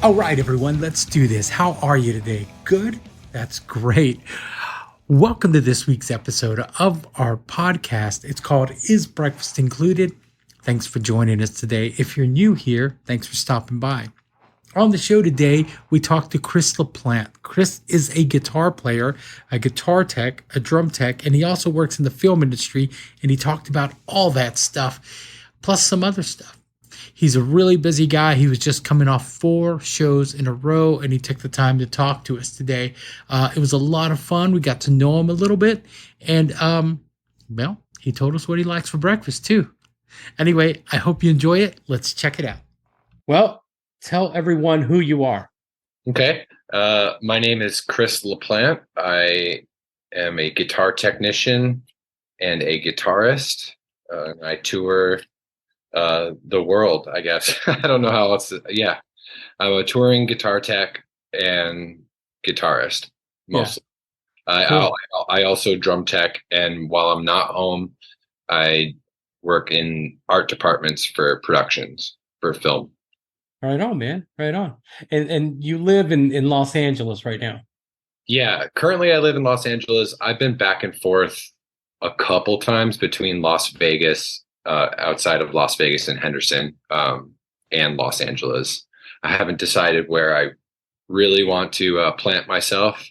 All right, everyone, let's do this. How are you today? Good? That's great. Welcome to this week's episode of our podcast. It's called Is Breakfast Included? Thanks for joining us today. If you're new here, thanks for stopping by. On the show today, we talked to Chris LaPlante. Chris is a guitar player, a guitar tech, a drum tech, and he also works in the film industry, and he talked about all that stuff, plus some other stuff. He's a really busy guy. He was just coming off 4 shows in a row, and he took the time to talk to us today. It was a lot of fun. We got to know him a little bit, and well, he told us what he likes for breakfast too. Anyway, I hope you enjoy it. Let's check it out. Well, tell everyone who you are. Okay. My name is Chris LaPlante. I am a guitar technician and a guitarist. I tour the world, I guess. I don't know how else. Yeah. I'm a touring guitar tech and guitarist mostly. Cool. I also drum tech. And while I'm not home, I work in art departments for productions for film. Right on, man. Right on. And you live in Los Angeles right now. Yeah, currently I live in Los Angeles. I've been back and forth a couple times between Las Vegas, outside of Las Vegas and Henderson, and Los Angeles. I haven't decided where I really want to plant myself,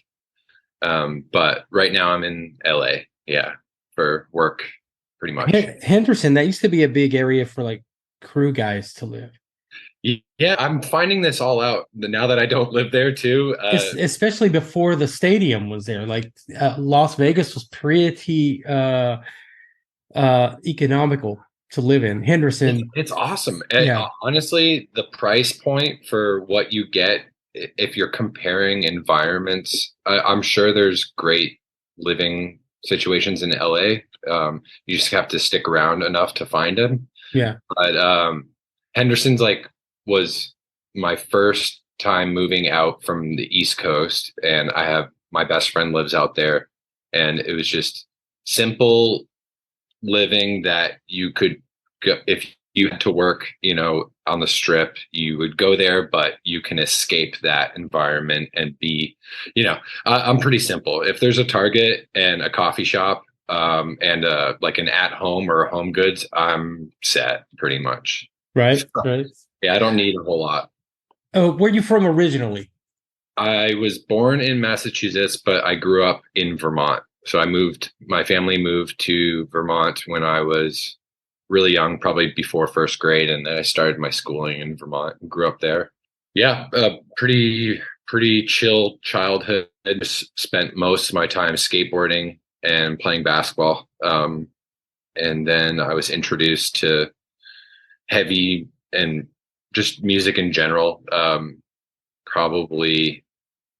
but right now I'm in LA, yeah, for work, pretty much. Henderson, that used to be a big area for like crew guys to live. Yeah, I'm finding this all out now that I don't live there too. Especially before the stadium was there. Like Las Vegas was pretty economical to live in. Henderson, it's awesome. yeah, Honestly, the price point for what you get, if you're comparing environments, I'm sure there's great living situations in LA. You just have to stick around enough to find them. yeah. But Henderson's was my first time moving out from the East Coast, and I have my best friend lives out there, and it was just simple living that you could go if you had to work, on the strip, you would go there, but you can escape that environment and be, I'm pretty simple. If there's a Target and a coffee shop, and like an at home or a home goods, I'm set pretty much. Right, right. Yeah, I don't need a whole lot. Oh, where are you from originally? I was born in Massachusetts, but I grew up in Vermont. So my family moved to Vermont when I was really young, probably before first grade. And then I started my schooling in Vermont and grew up there. Yeah, pretty chill childhood. I just spent most of my time skateboarding and playing basketball. And then I was introduced to heavy and just music in general, probably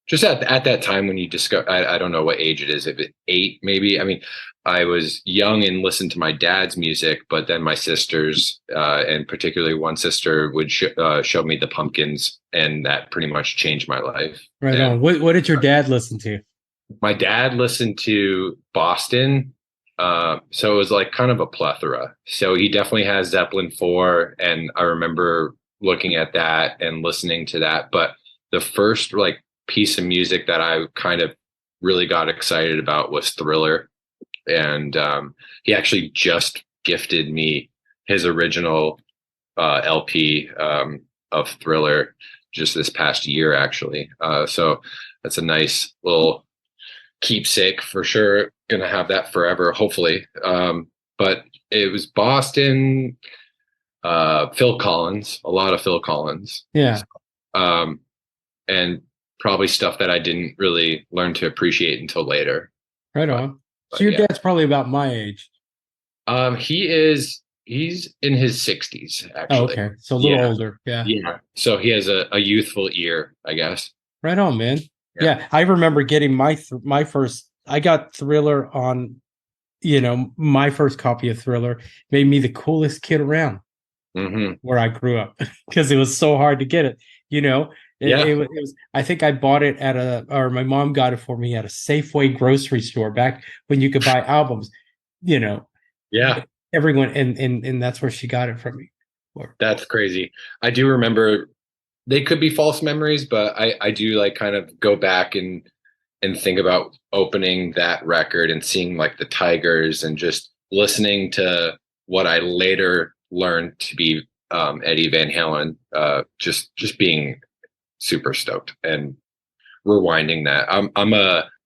just at that time when you discover, I don't know what age it is, if it's 8 maybe. I mean, I was young and listened to my dad's music, but then my sisters, and particularly one sister, would show me the Pumpkins, and that pretty much changed my life. Right on. What did your dad listen to? My dad listened to Boston. So it was like kind of a plethora. So he definitely has Zeppelin 4, and I remember looking at that and listening to that. But the first piece of music that I kind of really got excited about was Thriller. And he actually just gifted me his original LP of Thriller just this past year, actually. So that's a nice little keepsake for sure. Gonna have that forever, hopefully. But it was Boston, Phil Collins, a lot of Phil Collins. Yeah. And probably stuff that I didn't really learn to appreciate until later. Right on. So your dad's probably about my age. He's in his 60s, actually. Oh, okay. So a little older. Yeah. Yeah. So he has a youthful ear, I guess. Right on, man. Yeah. I remember getting my first, I got Thriller on, my first copy of Thriller made me the coolest kid around where I grew up because it was so hard to get it, It was, I think I bought it or my mom got it for me at a Safeway grocery store back when you could buy albums, Yeah. Everyone, and that's where she got it from me. That's crazy. I do remember they could be false memories, but I do like kind of go back and think about opening that record and seeing like the Tigers and just listening to what I later learned to be Eddie Van Halen, just being super stoked and rewinding that.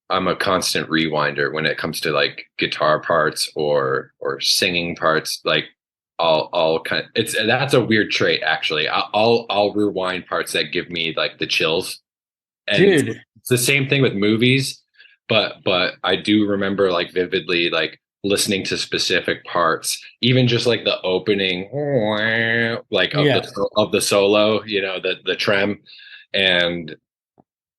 I'm a constant rewinder when it comes to like guitar parts or singing parts. Like I'll kind of, that's a weird trait actually. I'll rewind parts that give me like the chills, and Dude. it's the same thing with movies. But I do remember like vividly like listening to specific parts, even just like the opening like Yeah. of the solo, you know, the trem, and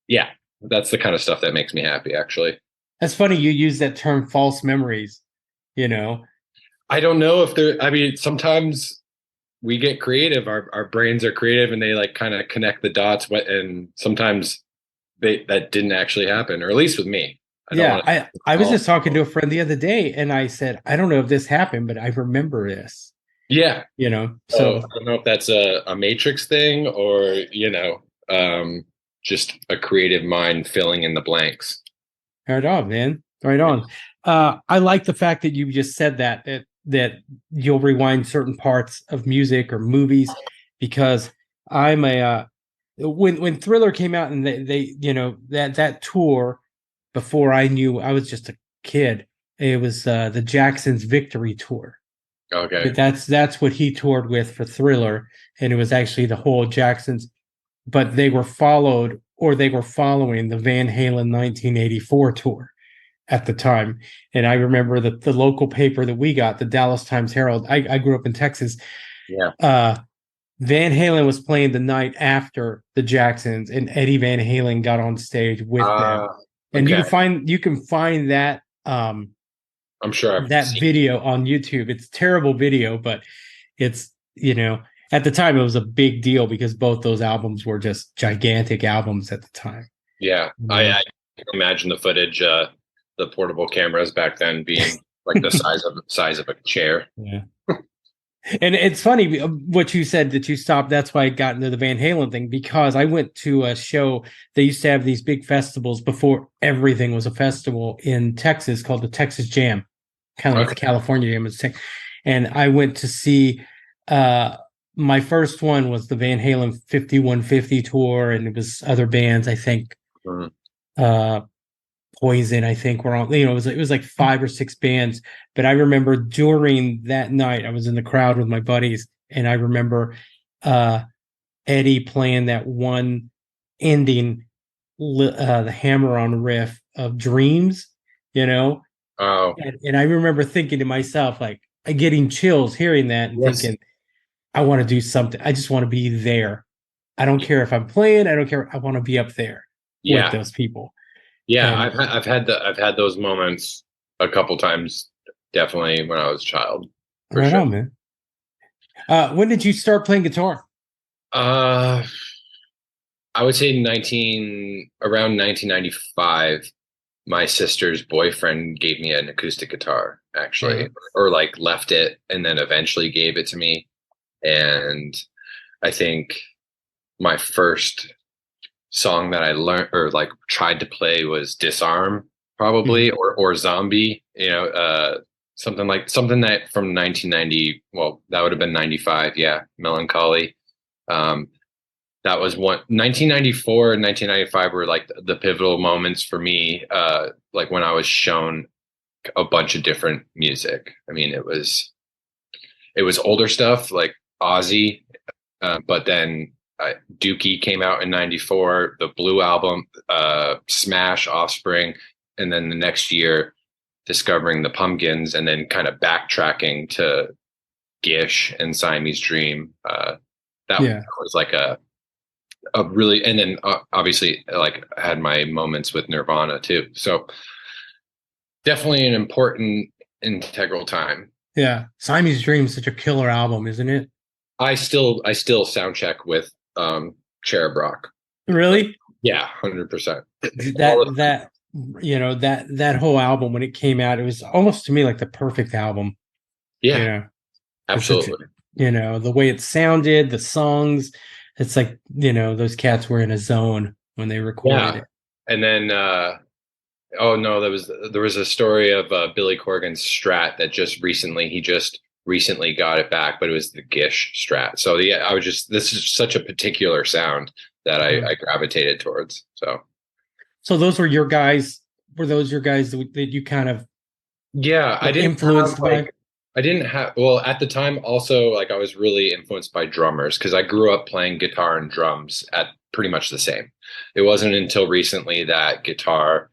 yeah, that's the kind of stuff that makes me happy actually. That's funny you use that term false memories, you know. I don't know if they're, I mean, sometimes we get creative, our brains are creative and they like kind of connect the dots, and sometimes that didn't actually happen, or at least with me. I don't Yeah, want to I was just talking to a friend the other day and I said, I don't know if this happened, but I remember this, yeah. you know. So I So don't know if that's a matrix thing or, you know, just a creative mind filling in the blanks. right on, man. Right on. I like the fact that you just said that you'll rewind certain parts of music or movies because I'm a when Thriller came out and they you know that tour before I knew I was just a kid. It was the Jackson's Victory Tour. Okay. That's what he toured with for Thriller, and it was actually the whole Jackson's. But they were following the Van Halen 1984 tour at the time. And I remember the local paper that we got, the Dallas Times Herald. I grew up in Texas. Yeah. Van Halen was playing the night after the Jacksons, and Eddie Van Halen got on stage with them. And Okay. you can find that I'm sure I've that seen. video on YouTube. It's a terrible video, but it's, you know, at the time it was a big deal because both those albums were just gigantic albums at the time. Yeah. You know? I can imagine the footage, the portable cameras back then being like the size of a chair. Yeah. And it's funny what you said that you stopped. That's why I got into the Van Halen thing, because I went to a show. They used to have these big festivals before everything was a festival in Texas called the Texas Jam, kind of like the California Jam. And I went to see my first one was the Van Halen 5150 tour, and it was other bands, I think. Poison, I think, were on, you know, it was like 5 or 6 bands. But I remember during that night, I was in the crowd with my buddies, and I remember Eddie playing that one ending, the hammer on riff of Dreams, you know. Oh, And I remember thinking to myself, like, getting chills hearing that and yes. thinking, I want to do something. I just want to be there. I don't care if I'm playing. I don't care. I want to be up there with those people. Yeah, And I've had those moments a couple times, definitely when I was a child, for right sure. on, man. When did you start playing guitar? I would say around 1995. My sister's boyfriend gave me an acoustic guitar, actually, or like left it and then eventually gave it to me. And I think my first song that I learned or like tried to play was Disarm, probably, or Zombie, you know, something that from 1990, well, that would have been 95, yeah, Melancholy. That was 1994 and 1995 were like the pivotal moments for me, like when I was shown a bunch of different music. I mean, it was older stuff like Ozzy, but then Dookie came out in 94, the Blue album, Smash, Offspring, and then the next year discovering the Pumpkins, and then kind of backtracking to Gish and Siamese Dream. That was like a really, and then obviously like I had my moments with Nirvana too. So definitely an important integral time. Yeah, Siamese Dream is such a killer album, isn't it? I still sound check with Cherub Rock. Really? Yeah, 100%. That you know, that whole album when it came out, it was almost to me like the perfect album. Yeah, you know, absolutely. You know, the way it sounded, the songs, It's like, those cats were in a zone when they recorded Yeah. it. And then, oh no, there was a story of Billy Corgan's Strat that he just recently got it back, but it was the Gish Strat. So yeah, this is such a particular sound that I gravitated towards. So those were your guys. Were those your guys that you kind of Yeah, were influenced by? I didn't have, well, at the time also, like, I was really influenced by drummers because I grew up playing guitar and drums at pretty much the same. It wasn't until recently that guitar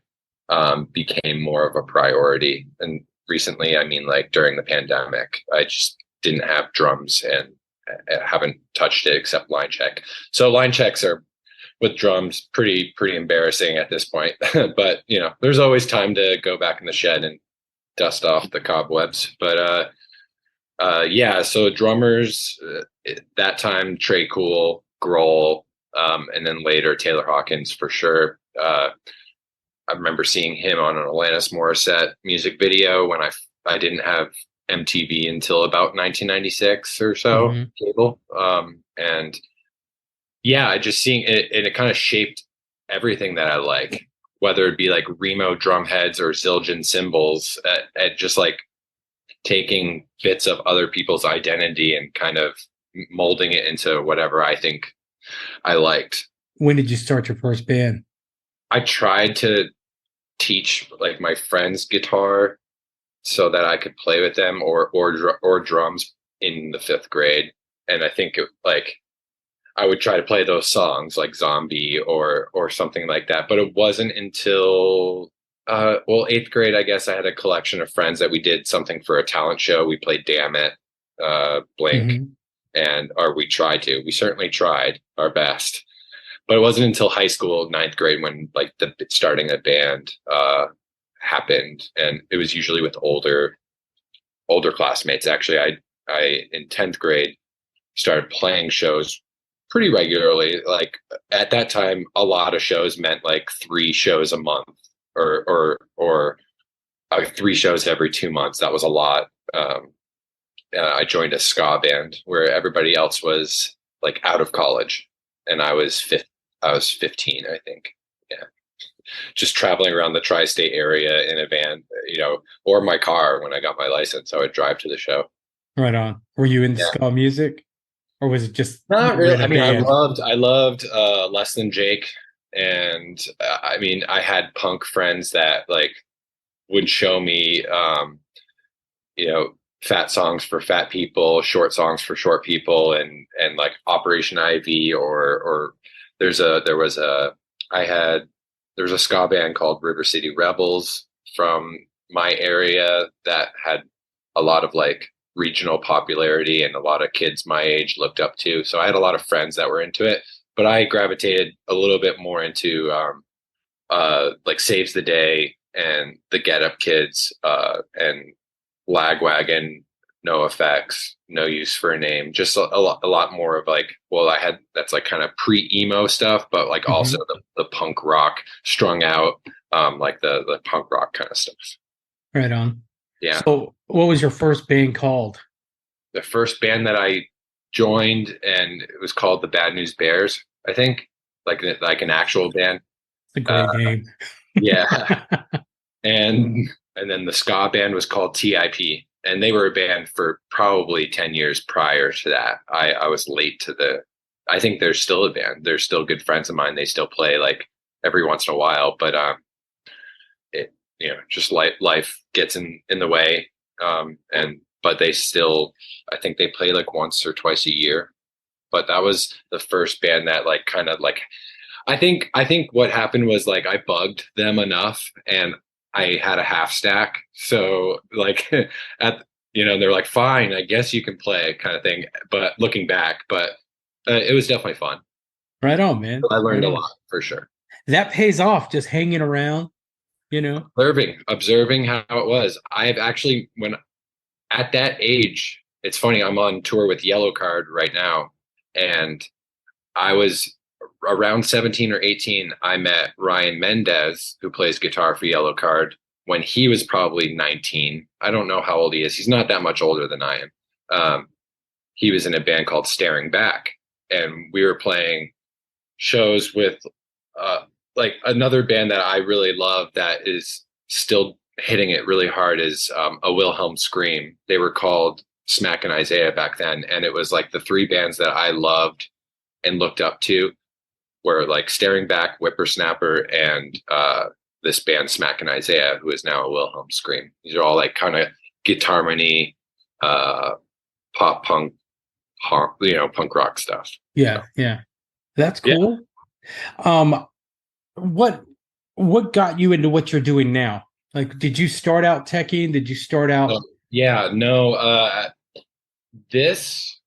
became more of a priority. And recently, I mean, like during the pandemic, I just didn't have drums and I haven't touched it except line check. So line checks are with drums pretty embarrassing at this point. But there's always time to go back in the shed and dust off the cobwebs. But yeah, so drummers that time, Trey Cool, Grohl, and then later Taylor Hawkins for sure. I remember seeing him on an Alanis Morissette music video when I didn't have MTV until about 1996 or so, cable. And yeah, I just seeing it, and it kind of shaped everything that I like, whether it be like Remo drum heads or Zildjian cymbals, at just like taking bits of other people's identity and kind of molding it into whatever I think I liked. When did you start your first band? I tried to teach like my friends guitar so that I could play with them or drums in the 5th grade. And I think I would try to play those songs like Zombie or something like that. But it wasn't until 8th grade, I guess I had a collection of friends that we did something for a talent show. We played Damn It, Blink, we certainly tried our best. But it wasn't until high school, 9th grade, when like starting a band happened, and it was usually with older classmates. Actually, I in 10th grade started playing shows pretty regularly. Like at that time, a lot of shows meant like 3 shows a month, or 3 shows every 2 months. That was a lot. I joined a ska band where everybody else was like out of college, and I was 15, I think. Yeah. Just traveling around the tri-state area in a van, or my car. When I got my license, I would drive to the show. Right on. Were you into ska music, or was it just not really? I mean, band? I loved Less Than Jake, and I mean, I had punk friends that like would show me, fat songs for fat people, short songs for short people, and like Operation Ivy or there was a ska band called River City Rebels from my area that had a lot of like regional popularity, and a lot of kids my age looked up to. So I had a lot of friends that were into it, but I gravitated a little bit more into like Saves the Day and the Get Up Kids, and Lagwagon, No Effects, No Use for a Name. Just a lot more of like, that's like kind of pre-emo stuff, but like also the punk rock strung out, like the punk rock kind of stuff. Right on. Yeah. So what was your first band called? The first band that I joined, and it was called the Bad News Bears, I think, like an actual band. It's a great name. Yeah. and then the ska band was called TIP, and they were a band for probably 10 years prior to that. I was late to I think they're still a band. They're still good friends of mine. They still play like every once in a while, but just life gets in the way. But they still, I think they play like once or twice a year. But that was the first band that like kind of like, I think what happened was like I bugged them enough, and I had a half stack. So like they're like, fine, I guess you can play kind of thing. But looking back, it was definitely fun. Right on, man. I learned a lot for sure. That pays off, just hanging around, observing how it was. I've actually, when at that age, it's funny, I'm on tour with Yellow Card right now, and I was around 17 or 18. I met Ryan Mendez, who plays guitar for Yellow Card, when he was probably 19. I don't know how old he is. He's not that much older than I am. He was in a band called Staring Back, and we were playing shows with like another band that I really love that is still hitting it really hard is a Wilhelm Scream. They were called Smack and Isaiah back then, and it was like the three bands that I loved and looked up to were like Staring Back, Whippersnapper, and this band Smack and Isaiah, who is now a Wilhelm Scream. These are all like kind of guitar money, pop punk, punk rock stuff. Yeah, yeah. That's Yeah. cool. What got you into what you're doing now? Like, did you start out teching? Did you start out? Yeah, no. This.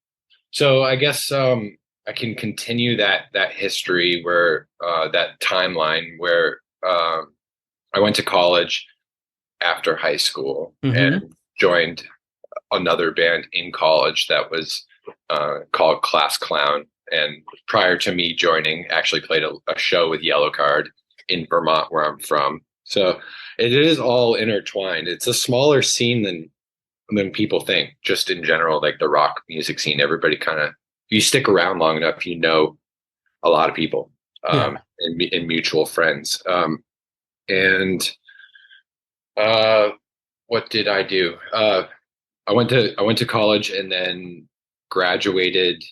So I guess I can continue that history where that timeline where I went to college after high school and joined another band in college that was called Class Clown. And prior to me joining, actually played a show with Yellow Card in Vermont, where I'm from. So it is all intertwined. It's a smaller scene than people think, just in general, like the rock music scene. Everybody kind of, you stick around long enough, you know a lot of people and mutual friends. And what did I do? I went to college and then graduated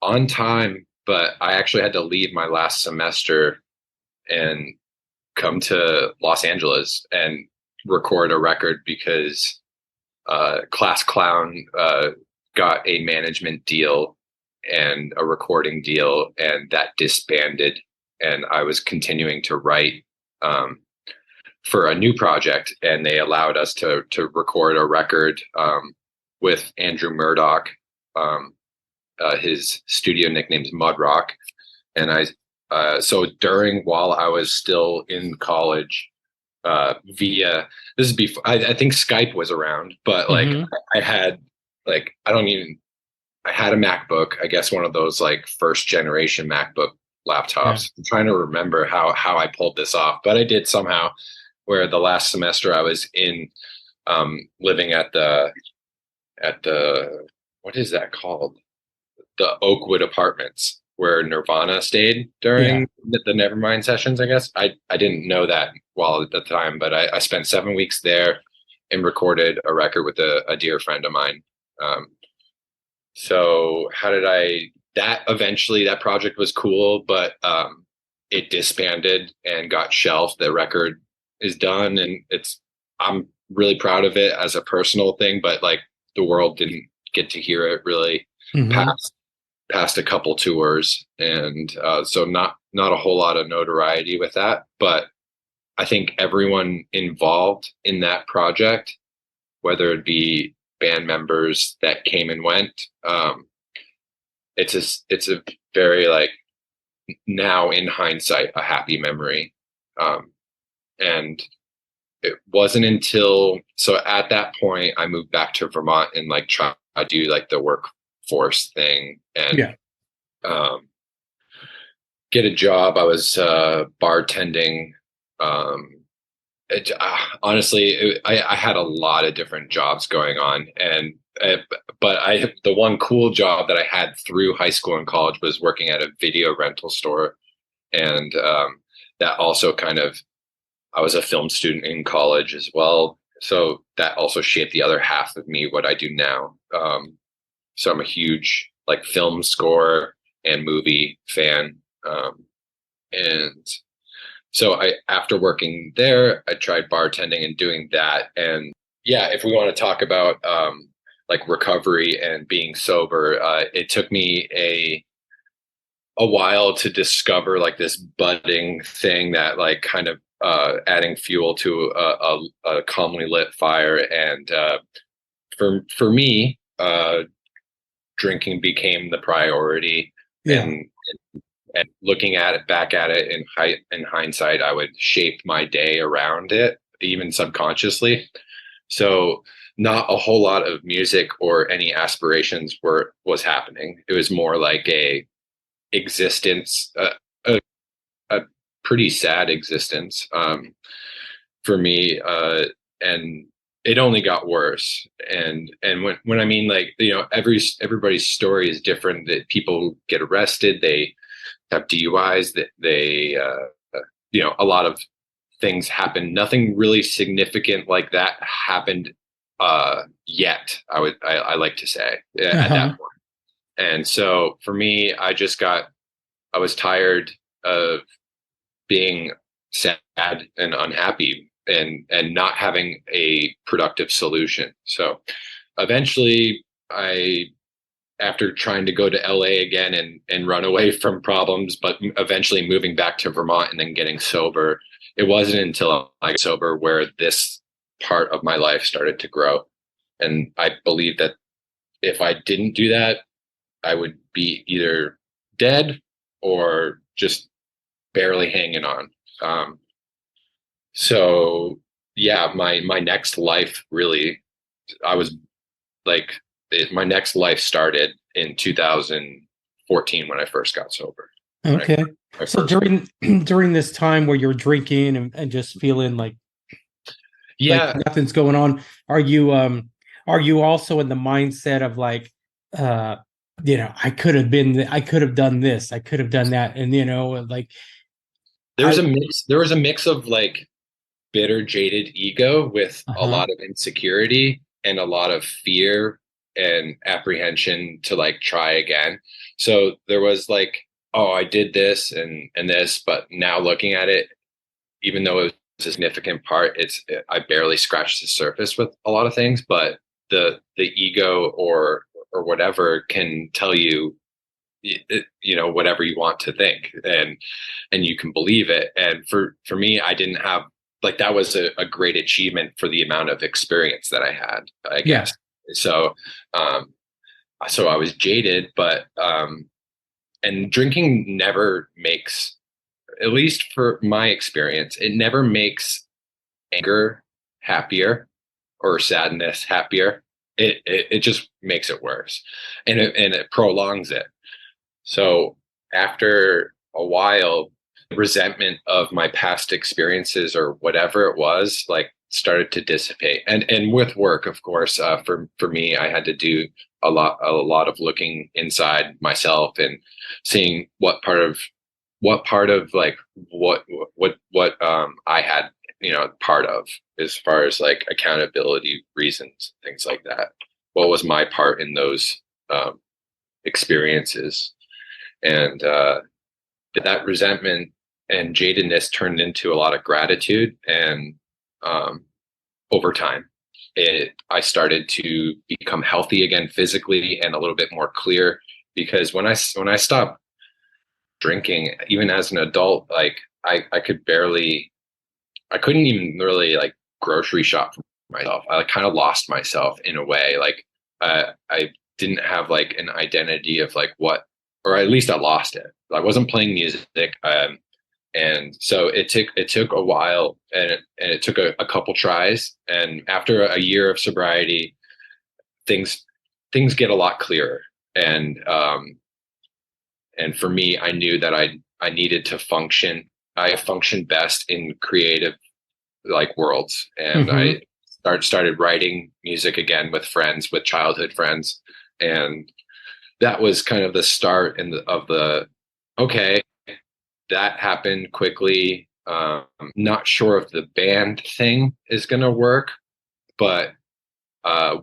on time, but I actually had to leave my last semester and come to Los Angeles and record a record because Class Clown got a management deal and a recording deal, and that disbanded. And I was continuing to write for a new project, and they allowed us to record a record with Andrew Murdoch. His studio nickname's Mud Rock, and while I was still in college, via this is before I think Skype was around, but like I had like I had a MacBook, I guess one of those like first generation MacBook laptops. I'm trying to remember how I pulled this off, but I did somehow. Where the last semester I was in living at the what is that called? The Oakwood Apartments, where Nirvana stayed during the Nevermind sessions, I guess. I didn't know that while at the time, but I spent 7 weeks there and recorded a record with a dear friend of mine. So eventually that project was cool, but it disbanded and got shelved. The record is done, and I'm really proud of it as a personal thing, but like the world didn't get to hear it really past a couple tours, and so not a whole lot of notoriety with that. But I think everyone involved in that project, whether it be band members that came and went, it's a very, like, now in hindsight, a happy memory. And it wasn't until, so at that point I moved back to Vermont and like try to do like the workforce thing and get a job. I was bartending. Honestly, I had a lot of different jobs going on, but the one cool job that I had through high school and college was working at a video rental store, and that also kind of, I was a film student in college as well, so that also shaped the other half of me, what I do now. So I'm a huge like film score and movie fan, and so after working there, I tried bartending and doing that. And yeah, if we want to talk about like recovery and being sober, it took me a while to discover like this budding thing that like kind of adding fuel to a calmly lit fire. And for me, drinking became the priority. And looking back at it in hindsight, I would shape my day around it, even subconsciously. So not a whole lot of music or any aspirations was happening. It was more like a existence, a pretty sad existence for me. And it only got worse. And when I mean, like, everybody's story is different. That people get arrested, they have DUIs, that they a lot of things happen. Nothing really significant like that happened yet. I like to say at that point. And so for me, I was tired of being sad and unhappy and not having a productive solution. So eventually after trying to go to LA again and run away from problems, but eventually moving back to Vermont and then getting sober, it wasn't until I got sober where this part of my life started to grow. And I believe that if I didn't do that, I would be either dead or just barely hanging on. So yeah, my next life really, I was like, my next life started in 2014 when I first got sober. Okay. So during this time where you're drinking and just feeling like nothing's going on, are you also in the mindset of like, I could have done this, I could have done that, and like there was a mix of like bitter, jaded ego with a lot of insecurity and a lot of fear and apprehension to like try again. So there was like, oh, I did this and this, but now looking at it, even though it was a significant part, I barely scratched the surface with a lot of things. But the ego or whatever can tell you, whatever you want to think, and you can believe it. And for me, I didn't have, like, that was a great achievement for the amount of experience that I had, I guess. So so I was jaded, but and drinking never makes, at least for my experience, it never makes anger happier or sadness happier. It just makes it worse, and it prolongs it. So after a while, resentment of my past experiences or whatever it was, like, started to dissipate. And with work, of course, for me, I had to do a lot of looking inside myself and seeing what part of like what I had, part of, as far as like accountability reasons, things like that. What was my part in those experiences? And that resentment and jadedness turned into a lot of gratitude. And over time, I started to become healthy again physically and a little bit more clear, because when I stopped drinking, even as an adult, like I couldn't even really like grocery shop for myself. I like kind of lost myself in a way. Like I didn't have like an identity of like what, or at least I lost it. I wasn't playing music. And so it took a while, and it took a couple tries. And after a year of sobriety, things get a lot clearer. And for me, I knew that I needed to function. I function best in creative like worlds. And I started writing music again with friends, with childhood friends. And that was kind of the start of the, okay, that happened quickly. Not sure if the band thing is going to work, but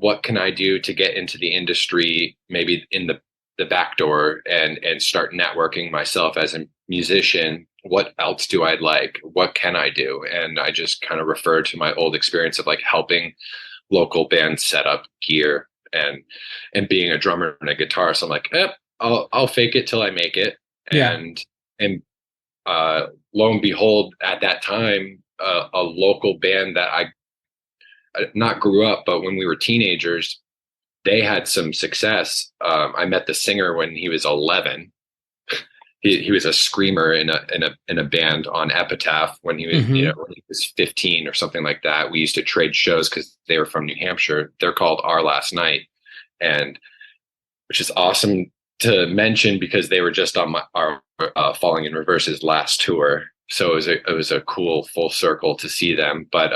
what can I do to get into the industry, maybe in the back door, and start networking myself as a musician? What else do I like? What can I do? And I just kind of referred to my old experience of like helping local bands set up gear and being a drummer and a guitarist. I'm like, I'll fake it till I make it. And lo and behold, at that time, a local band that I not grew up, but when we were teenagers, they had some success. I met the singer when he was 11. He was a screamer in a band on Epitaph when he was when he was 15 or something like that. We used to trade shows because they were from New Hampshire. They're called Our Last Night, and which is awesome to mention because they were just on our Falling in Reverse's last tour. So it was a cool full circle to see them. But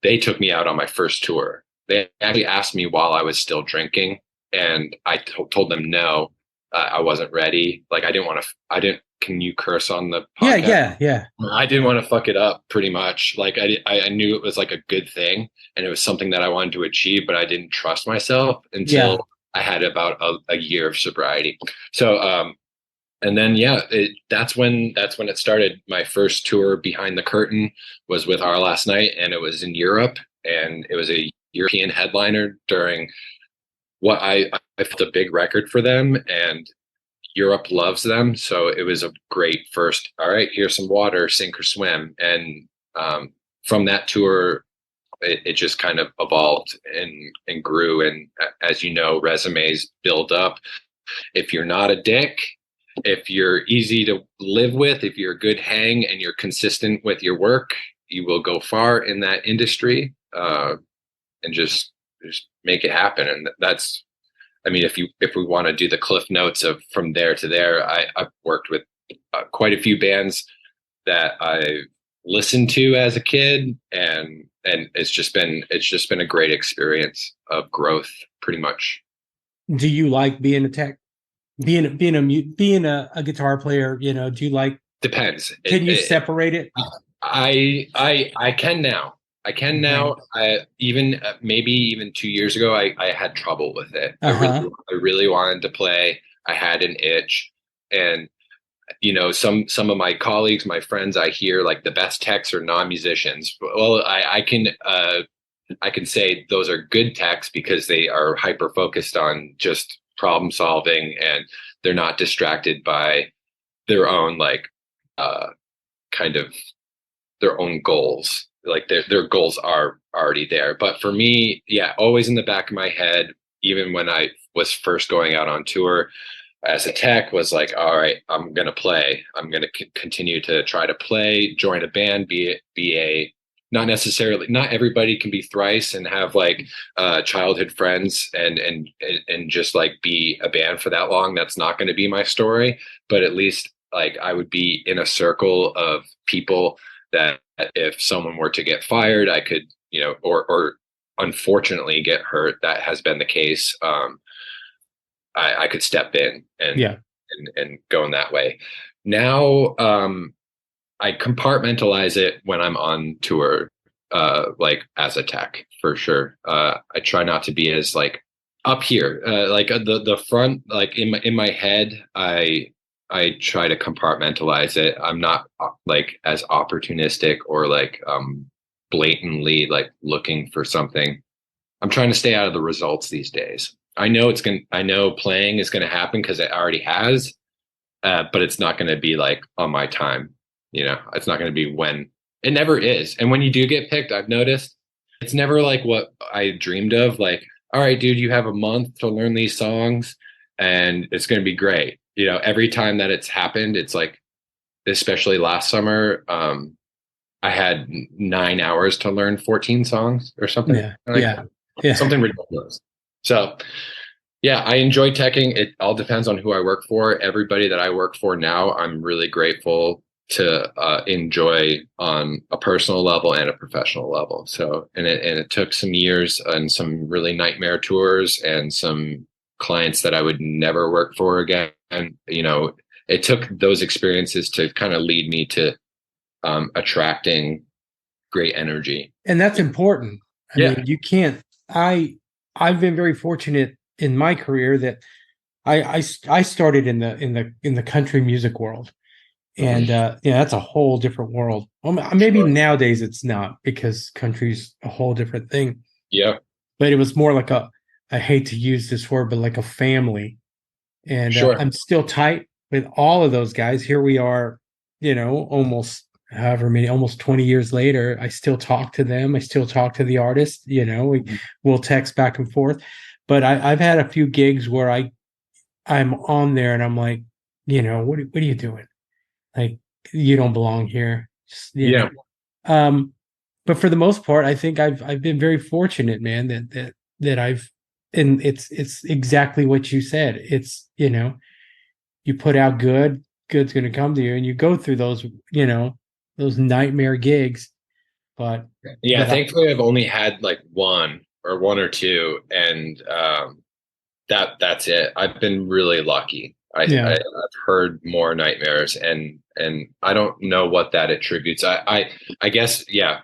they took me out on my first tour. They actually asked me while I was still drinking, and I told them no, I wasn't ready. Like I didn't want to. I didn't. Can you curse on the Yeah, podcast? yeah. I didn't want to fuck it up. Pretty much, like I knew it was like a good thing, and it was something that I wanted to achieve, but I didn't trust myself Yeah. until I had about a year of sobriety. So, and then yeah, that's when it started. My first tour behind the curtain was with Our Last Night, and it was in Europe, and it was a European headliner during what I felt a big record for them, and Europe loves them. So it was a great first. All right, here's some water, sink or swim, and from that tour, it just kind of evolved and grew. And as you know, resumes build up. If you're not a dick, if you're easy to live with, if you're a good hang and you're consistent with your work, you will go far in that industry, and just make it happen. And that's, I mean, if we want to do the cliff notes of from there to there, I've worked with quite a few bands that I listened to as a kid, and it's just been a great experience of growth, pretty much. Do you like being a tech? Being a guitar player, do you like? Depends. Can you separate it? I can now. I can now. I even maybe even 2 years ago, I had trouble with it. I really wanted to play. I had an itch, and some of my colleagues, my friends, I hear like the best techs are non-musicians. Well, I can say those are good techs because they are hyper focused on just problem solving, and they're not distracted by their own like kind of their own goals. Like their goals are already there. But for me, yeah, always in the back of my head, even when I was first going out on tour as a tech, was like, all right, I'm going to play. I'm going to continue to try to play, join a band, be a not necessarily, not everybody can be thrice and have like childhood friends and just like be a band for that long. That's not going to be my story, but at least like I would be in a circle of people that if someone were to get fired, I could, or unfortunately get hurt. That has been the case. I could step in and go in that way. Now, I compartmentalize it when I'm on tour, like as a tech for sure. I try not to be as like up here, like the front, like in my head. I try to compartmentalize it. I'm not like as opportunistic or like blatantly like looking for something. I'm trying to stay out of the results these days. I know playing is gonna happen because it already has, but it's not gonna be like on my time. It's not gonna be when it never is. And when you do get picked, I've noticed it's never like what I dreamed of. Like, all right, dude, you have a month to learn these songs and it's gonna be great. Every time that it's happened, it's like, especially last summer, I had 9 hours to learn 14 songs or something. Something ridiculous. So yeah, I enjoy teching. It all depends on who I work for. Everybody that I work for now, I'm really grateful to enjoy on a personal level and a professional level. So, and it took some years and some really nightmare tours and some clients that I would never work for again. And, it took those experiences to kind of lead me to attracting great energy. And that's important. I mean, you can't, I've been very fortunate in my career that I started in the country music world. And that's a whole different world. Well, maybe nowadays it's not, because country's a whole different thing. Yeah. But it was more like I hate to use this word, but like a family. And I'm still tight with all of those guys. Here we are, almost 20 years later. I still talk to them. I still talk to the artists. We'll text back and forth. But I've had a few gigs where I'm on there and I'm like, what are you doing? Like, you don't belong here. Just, but for the most part, I think I've been very fortunate, man, that I've, and it's exactly what you said. It's, you put out good's going to come to you, and you go through those nightmare gigs, but Yeah, I, thankfully I've only had like one or two, and that's it. I've been really lucky. yeah. I've heard more nightmares, and I don't know what that attributes. I guess, yeah.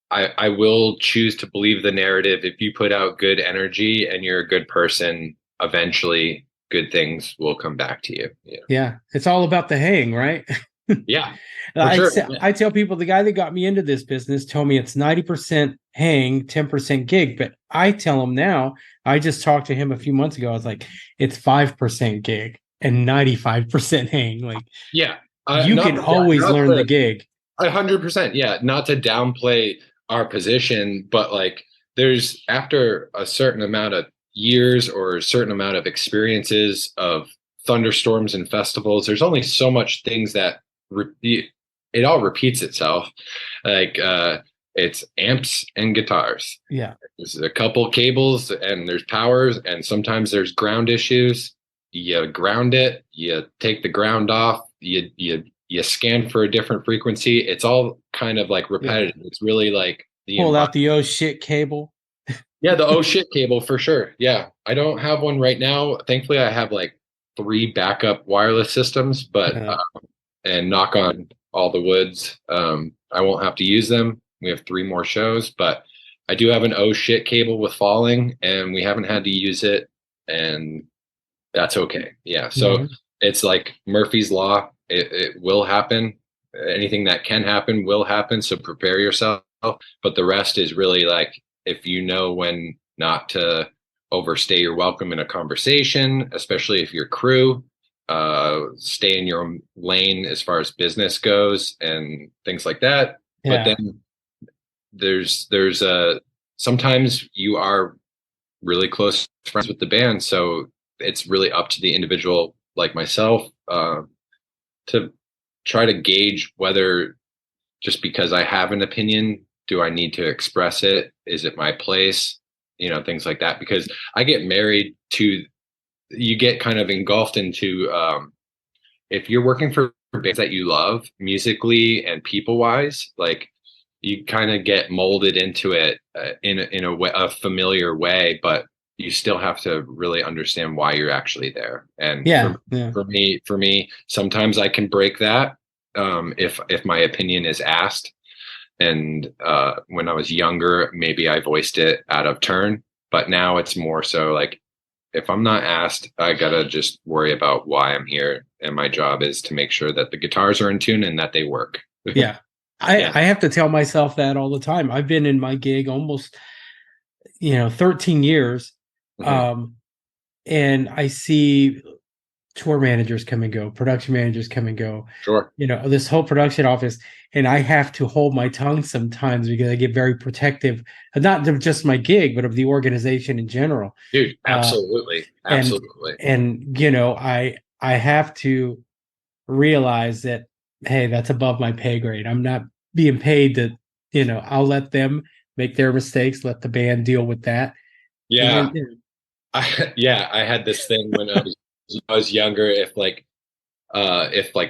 I will choose to believe the narrative. If you put out good energy and you're a good person, eventually good things will come back to you. Yeah. Yeah, it's all about the hang, right? Yeah, for sure. Yeah. I tell people the guy that got me into this business told me it's 90% hang, 10% gig. But I tell him now, I just talked to him a few months ago. I was like, it's 5% gig and 95% hang. Like Yeah. you Not can always not learn the to gig. 100%. Yeah. Not to downplay our position, but like there's after a certain amount of years or a certain amount of experiences of thunderstorms and festivals, there's only so much things that it all repeats itself. Like it's amps and guitars. Yeah. There's a couple cables and there's powers, and sometimes there's ground issues. You ground it, you take the ground off, you scan for a different frequency. It's all kind of like repetitive. Yeah. It's really like the Pull out environment. the oh shit cable. Yeah, the oh shit cable for sure. Yeah, I don't have one right now. Thankfully, I have like three backup wireless systems, but Uh, and knock on all the woods, I won't have to use them. We have three more shows, but I do have an oh shit cable with falling, and we haven't had to use it, and that's okay. Yeah, so mhm. it's like Murphy's Law. It will happen. Anything that can happen will happen. So prepare yourself. But the rest is really like if you know when not to overstay your welcome in a conversation, especially if you're crew, stay in your own lane as far as business goes and things like that. But Yeah. then there's a sometimes you are really close friends with the band, so it's really up to the individual like myself to try to gauge whether just because I have an opinion, do I need to express it? Is it my place? Things like that. Because I get married to, you get kind of engulfed into, if you're working for bands that you love musically and people wise, like you kind of get molded into it in a way, a familiar way, but you still have to really understand why you're actually there. And Yeah. Yeah. for me, sometimes I can break that if my opinion is asked. And when I was younger, maybe I voiced it out of turn, but now it's more so like if I'm not asked, I gotta just worry about why I'm here, and my job is to make sure that the guitars are in tune and that they work. Yeah. Yeah. I have to tell myself that all the time. I've been in my gig almost, 13 years. Mhm. Um, and I see tour managers come and go, production managers come and go, Sure. this whole production office. And I have to hold my tongue sometimes because I get very protective, not of just my gig, but of the organization in general. Dude, Uh, absolutely. and Absolutely. I have to realize that, hey, that's above my pay grade. I'm not being paid to, I'll let them make their mistakes, let the band deal with that. And Yeah. then, Yeah, I had this thing when I was younger. If like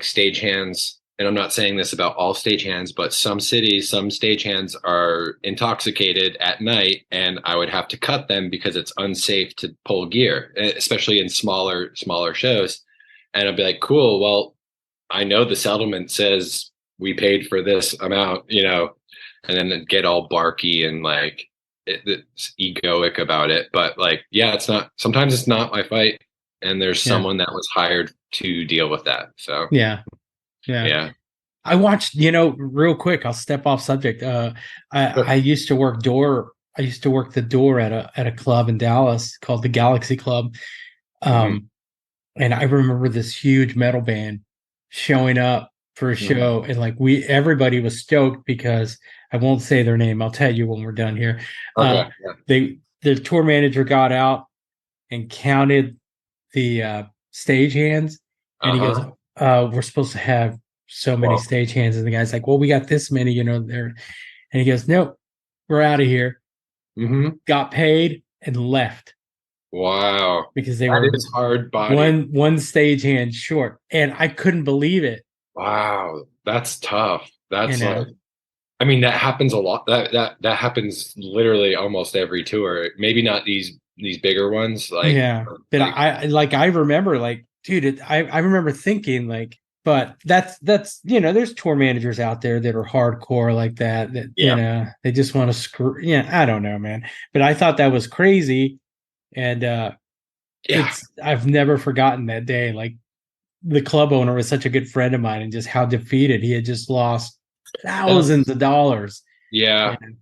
stagehands, and I'm not saying this about all stagehands, but some cities, some stagehands are intoxicated at night, and I would have to cut them because it's unsafe to pull gear, especially in smaller shows. And I'd be like, cool, well, I know the settlement says we paid for this amount, and then get all barky and like it's egoic about it. But like, yeah, sometimes it's not my fight, and there's yeah, someone that was hired to deal with that. So yeah, yeah. yeah. I watched, real quick, I'll step off subject. I Sure. used to work door. I used to work the door at a club in Dallas called the Galaxy Club. Hmm. Um, and I remember this huge metal band showing up for a Hmm. show, and like everybody was stoked because I won't say their name. I'll tell you when we're done here. Okay. Yeah. The tour manager got out and counted the stage hands, and he goes, Uh-huh. "We're supposed to have so many Well. stage hands," and the guy's like, "Well, we got this many, there," and he goes, "Nope, we're out of here." Hmm. Got paid and left Wow. because they That were is hard body. one stage hand short, and I couldn't believe it. Wow. That's tough. You That's like, know, I mean, that happens a lot. That happens literally almost every tour. Maybe not these bigger ones, Yeah. But like I remember like, dude, I remember thinking like, but that's, there's tour managers out there that are hardcore like that, yeah, they just want to screw, I don't know, man. But I thought that was crazy. And yeah. I've never forgotten that day. Like the club owner was such a good friend of mine and just how defeated he had just lost thousands That's of dollars. yeah. And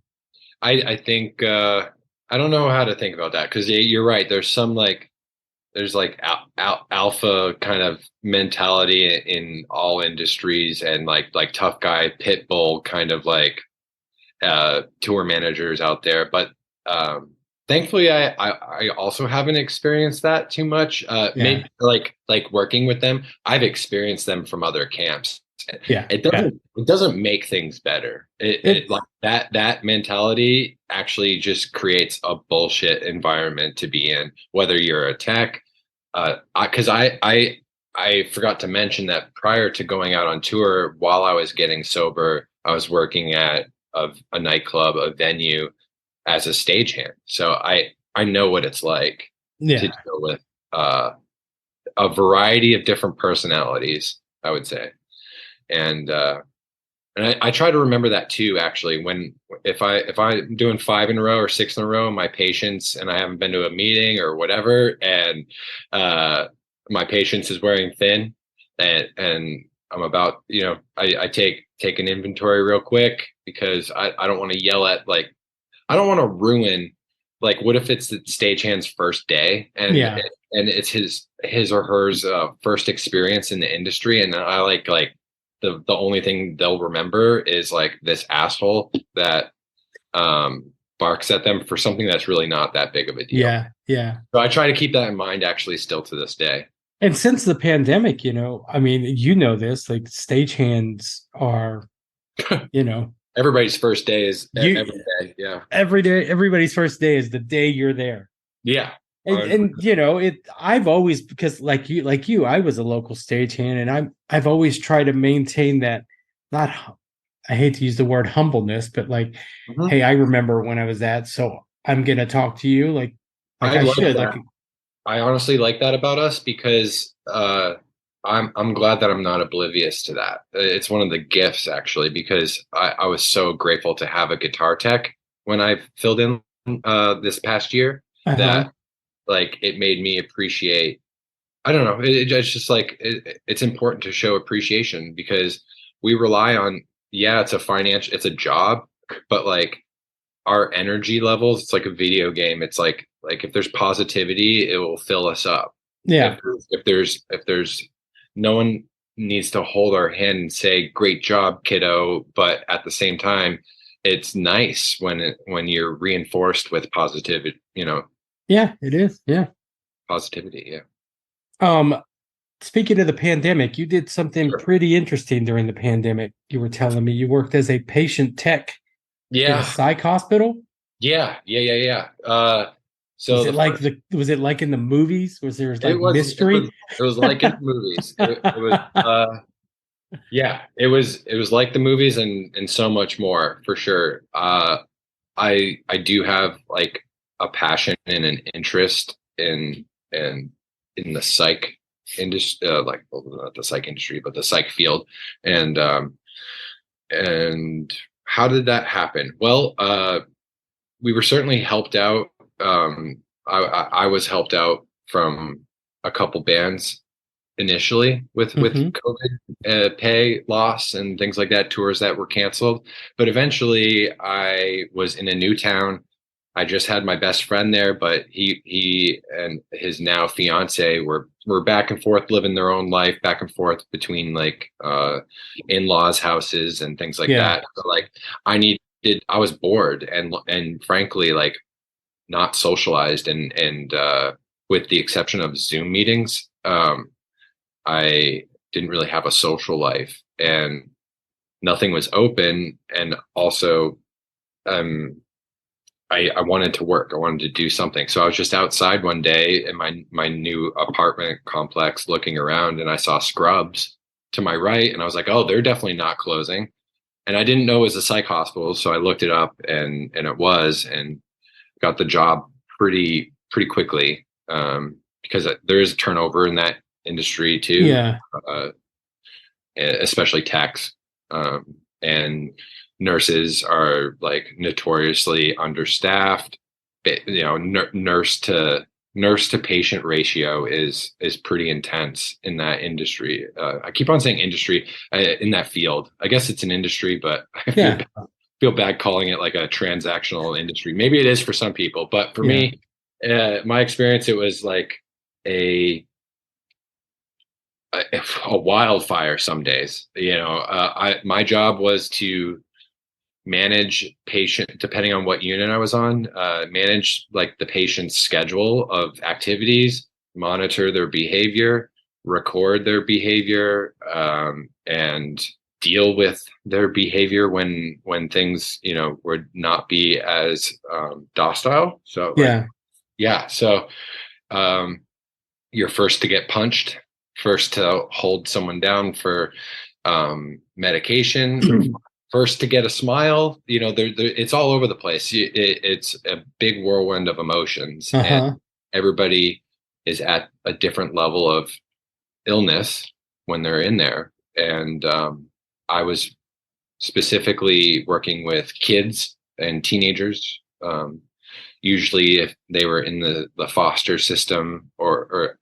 I think I don't know how to think about that because you're right. There's like alpha kind of mentality in all industries and like tough guy pit bull kind of like tour managers out there. But thankfully, I also haven't experienced that too much. yeah, Maybe like working with them, I've experienced them from other camps. yeah, It yeah. doesn't make things better. It It's like that mentality actually just creates a bullshit environment to be in, whether you're a tech. Because I forgot to mention that prior to going out on tour, while I was getting sober, I was working at a nightclub, a venue as a stagehand. So I know what it's like to yeah. deal with uh, a variety of different personalities, I would say. And I try to remember that too, actually, when if I'm doing 5 in a row or 6 in a row, my patience and I haven't been to a meeting or whatever, and uh, my patience is wearing thin, and I'm about, I take an inventory real quick because I don't want to yell at like I don't want to ruin like what if it's the stagehand's first day Yeah. and it's his or hers first experience in the industry and I like the only thing they'll remember is like this asshole that barks at them for something that's really not that big of a deal. Yeah. Yeah. So I try to keep that in mind actually still to this day. And since the pandemic, I mean, this, like stagehands are, you know, Everybody's first day is every you day. Yeah. every day, everybody's first day is the day you're there. Yeah. And I've always, because like you, I was a local stagehand and I've always tried to maintain that, not, I hate to use the word humbleness, but like, Mhm. hey, I remember when I was that, so I'm gonna talk to you like I I like should. that. Like, I honestly like that about us because I'm glad that I'm not oblivious to that. It's one of the gifts actually because I was so grateful to have a guitar tech when I filled in this past year uh-huh. that like it made me appreciate. I don't know. It's just like it's important to show appreciation because we rely on yeah, it's a job, but like our energy levels, it's like a video game. It's like if there's positivity, it will fill us up. Yeah. If there's no one needs to hold our hand and say great job kiddo, but at the same time it's nice when you're reinforced with positivity, Yeah, it is. Yeah. positivity. Yeah. Um, Speaking of the pandemic, you did something Sure. pretty interesting during the pandemic. You were telling me you worked as a patient tech at a Yeah. psych hospital. Yeah. Was So it the like first the was it like in the movies? Was there it like was it was mystery? it was like in the movies. It was yeah, it was like the movies and so much more for sure. I do have like a passion and an interest in the psych industry, like well, not the psych industry, but the psych field. And how did that happen? Well, we were certainly helped out. I was helped out from a couple bands initially with Hmm. COVID pay loss and things like that, tours that were canceled. But eventually, I was in a new town. I just had my best friend there, but he and his now fiance were back and forth living their own life, back and forth between like in-laws houses and things like Yeah. that. So like I was bored and frankly like not socialized and with the exception of Zoom meetings. I didn't really have a social life and nothing was open. And also, um, I wanted to work. I wanted to do something. So I was just outside one day in my new apartment complex looking around and I saw Scrubs to my right and I was like, oh, they're definitely not closing. and I didn't know it was a psych hospital, so I looked it up, and it was, and got the job pretty quickly, because there is turnover in that industry too, Yeah. uh, especially techs, and nurses are like notoriously understaffed. You know, nurse to patient ratio is pretty intense in that industry. I keep on saying industry, in that field. I guess it's an industry, but I Yeah. feel bad calling it like a transactional industry. Maybe it is for some people, but for Yeah. me, my experience, it was like a a wildfire some days. You know, my job was to manage patient, depending on what unit I was on, manage like the patient's schedule of activities, monitor their behavior, record their behavior, and deal with their behavior when things, you know, would not be as docile. So like, Yeah. yeah, so um, you're first to get punched, first to hold someone down for medication, first to get a smile. You know, it's all over the place. It's a big whirlwind of emotions, and Uh-huh. everybody is at a different level of illness when they're in there. And I was specifically working with kids and teenagers. Usually if they were in the foster system, or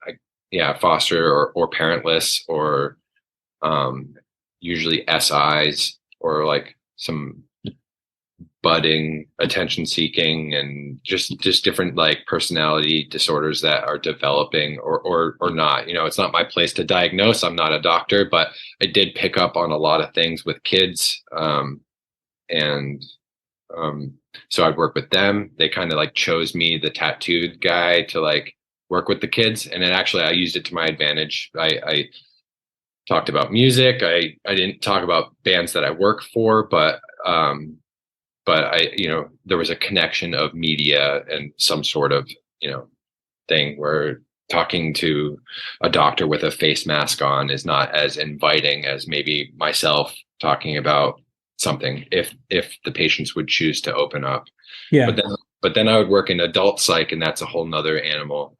yeah, foster, or parentless, or usually SIs, or like some budding attention seeking, and just different like personality disorders that are developing, or not. You know, it's not my place to diagnose. I'm not a doctor, but I did pick up on a lot of things with kids, and so I'd work with them. They kind of like chose me, the tattooed guy, to like work with the kids, and then actually I used it to my advantage. I talked about music. I didn't talk about bands that I work for, but I, you know, there was a connection of media and some sort of, you know, thing where talking to a doctor with a face mask on is not as inviting as maybe myself talking about something, if the patients would choose to open up. Yeah. But then I would work in adult psych, and that's a whole nother animal,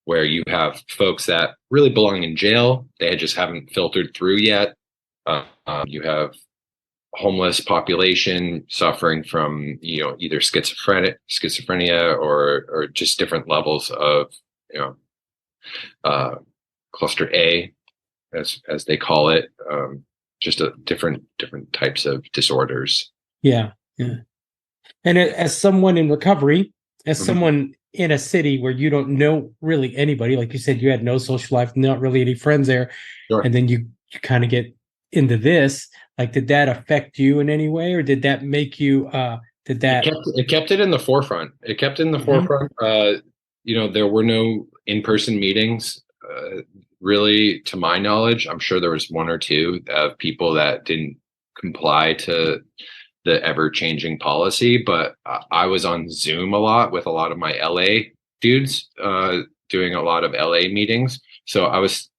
where you have folks that really belong in jail. They just haven't filtered through yet. You have homeless population suffering from, you know, either schizophrenia, or just different levels of, you know, cluster A, as they call it, just a different types of disorders. Yeah. Yeah. And as someone in recovery, as Mhm. someone in a city where you don't know really anybody, like you said, you had no social life, not really any friends there, Sure. and then you kind of get into this. Like, did that affect you in any way, or did that make you? Did that? It kept it in the forefront. It kept it in the Mhm. forefront. You know, there were no in-person meetings, really, to my knowledge. I'm sure there was one or two of people that didn't comply to the ever-changing policy, but I was on Zoom a lot with a lot of my LA dudes, doing a lot of LA meetings. So I was,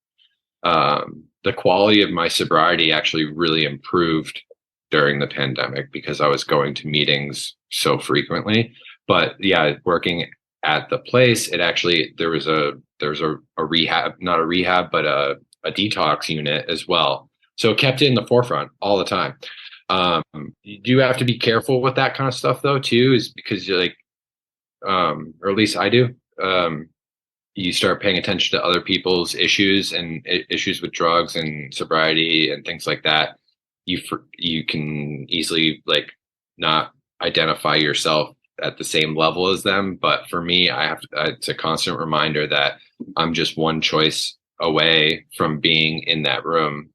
the quality of my sobriety actually really improved during the pandemic, because I was going to meetings so frequently. But yeah, working at the place, it actually, there was a rehab, not a rehab, but a detox unit as well. So it kept it in the forefront all the time. You do have to be careful with that kind of stuff though too, is because you're like, or at least I do. You start paying attention to other people's issues, and issues with drugs and sobriety and things like that. You can easily like not identify yourself at the same level as them. But for me, it's a constant reminder that I'm just one choice away from being in that room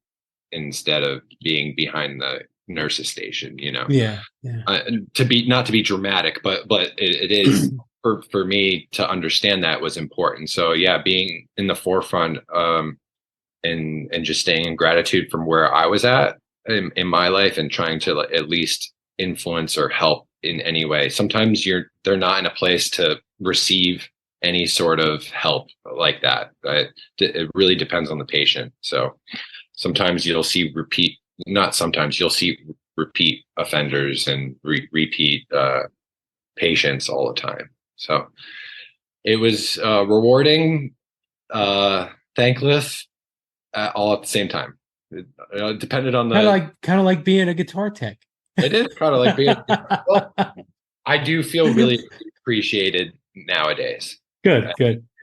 instead of being behind the nurse's station, you know. Yeah. Yeah. To be, not to be dramatic, but it is, for me to understand that was important. So yeah, being in the forefront, and just staying in gratitude from where I was at in my life, and trying to like, at least influence or help in any way. Sometimes they're not in a place to receive any sort of help like that. It really depends on the patient. So sometimes you'll see repeat, not sometimes, you'll see repeat offenders and repeat patients all the time. So it was rewarding, thankless, all at the same time. It depended on kind of like being a guitar tech. It is kind of like being. Well, I do feel really appreciated nowadays. Good.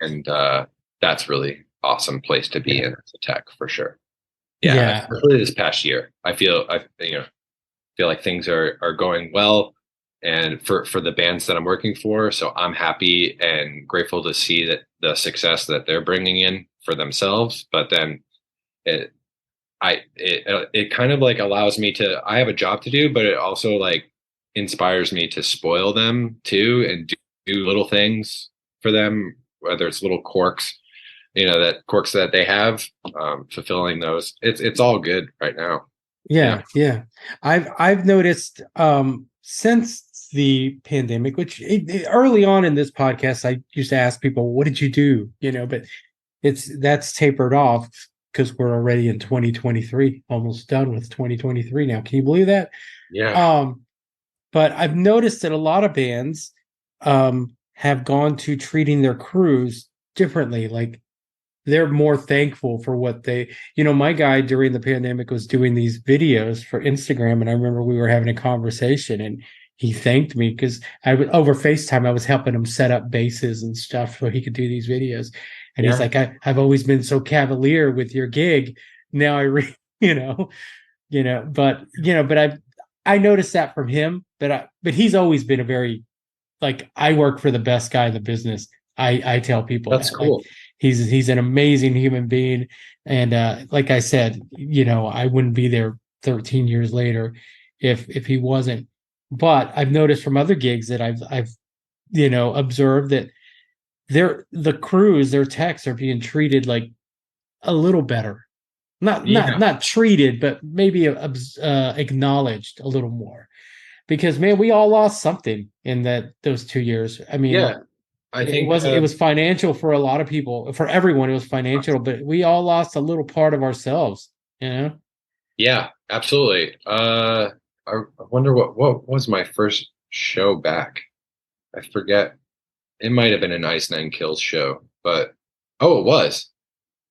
And that's really awesome place to be in as a tech for sure. Yeah. Especially this past year, I feel like things are going well, and for the bands that I'm working for. So I'm happy and grateful to see that the success that they're bringing in for themselves. But then it kind of like allows me to. I have a job to do, but it also like inspires me to spoil them too and do little things for them, whether it's little quirks, that quirks that they have, fulfilling those. It's all good right now. Yeah. I've noticed since the pandemic, which early on in this podcast, I used to ask people, "What did you do?" But that's tapered off because we're already in 2023, almost done with 2023 now. Can you believe that? Yeah. But I've noticed that a lot of bands have gone to treating their crews differently. Like they're more thankful for what my guy during the pandemic was doing these videos for Instagram. And I remember we were having a conversation and he thanked me because over FaceTime, I was helping him set up bases and stuff so he could do these videos. And he's like, I've always been so cavalier with your gig. Now but I noticed that from him, but he's always been a very, like, I work for the best guy in the business. I tell people That's cool. Like, he's an amazing human being. And like I said, I wouldn't be there 13 years later if he wasn't. But I've noticed from other gigs that I've observed that the crews, their techs are being treated like a little better. Not treated, but maybe acknowledged a little more. Because man, we all lost something in those 2 years. I mean, I think it was financial for a lot of people. For everyone, it was financial, but we all lost a little part of ourselves. Yeah, absolutely. I wonder what was my first show back. I forget. It might have been an Ice Nine Kills show, but it was.